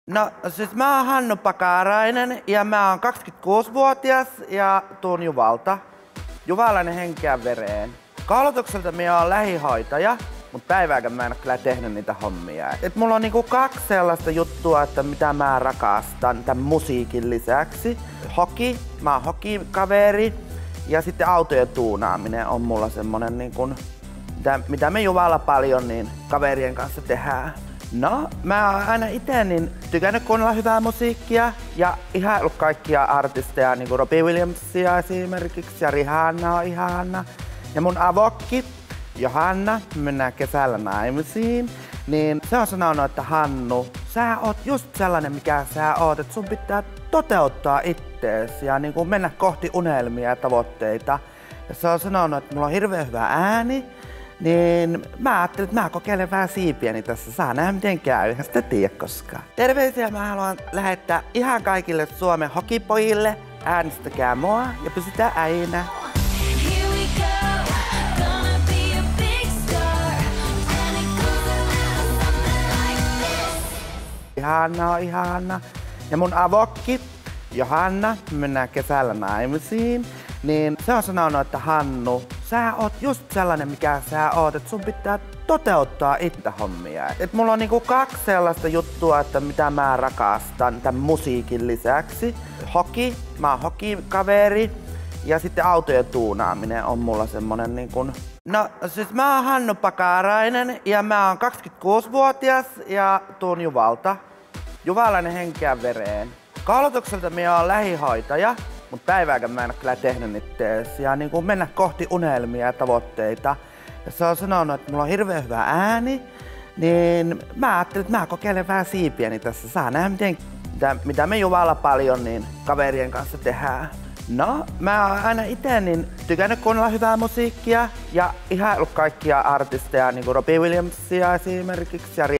No siis mä oon Hannu Pakarainen ja mä oon 26-vuotias ja tuun Juvalta. Juvalainen henkeä vereen. Koulutukselta mä oon lähihoitaja, mutta päivääkään mä en oo kyllä tehnyt niitä hommia. Et mulla on niinku kaksi sellaista juttua, että mitä mä rakastan tämän musiikin lisäksi. Hoki, mä oon hokikaveri ja sitten autojen tuunaaminen on mulla semmonen niinku, mitä me Juvalla paljon niin kaverien kanssa tehdään. No, mä oon aina ite niin tykännyt kuunnella hyvää musiikkia ja ihaillut kaikkia artisteja, niinku Robbie Williamsia esimerkiksi ja Rihanna on ihana. Ja mun avokki, Johanna, me mennään kesällä naimisiin, niin se on sanonut, että Hannu, sä oot just sellainen mikä sä oot, että sun pitää toteuttaa ittees ja niinku mennä kohti unelmia ja tavoitteita. Ja se on sanonut, että mulla on hirveän hyvä ääni. Niin mä ajattelin, että mä kokeilen vähän siipiäni tässä. Saa nähdä miten käy, eihän sitä tiedä koskaan. Terveisiä mä haluan lähettää ihan kaikille Suomen hokipojille. Äänestäkää mua ja pysytään äinä. Ihana on ihana. Ja mun avokki, Johanna, me mennään kesällä naimisiin. Niin se on sanonut, että Hannu, sä oot just sellainen mikä sä oot, että sun pitää toteuttaa itse hommia. Et mulla on niinku kaksi sellaista juttua, että mitä mä rakastan tämän musiikin lisäksi. Hoki, mä oon hokikaveri ja sitten autojen tuunaaminen on mulla semmonen niinku. No siis mä oon Hannu Pakarainen ja mä oon 26-vuotias ja tuun Juvalta. Juvalainen henkeä vereen. Koulutukselta mä oon lähihoitaja. Mutta päivääkään mä en oo kyllä tehnyt niitä ja niinku mennä kohti unelmia ja tavoitteita. Ja se on sanonut, että mulla on hirveän hyvä ääni, niin mä ajattelin, että mä kokeilen vähän siipiäni tässä. Saa nähdä mitä me Juvalla paljon niin kaverien kanssa tehdään. No, mä oon aina ite niin tykännyt kuunnella hyvää musiikkia ja ihaillut kaikkia artisteja, niinku Robbie Williamsia esimerkiksi ja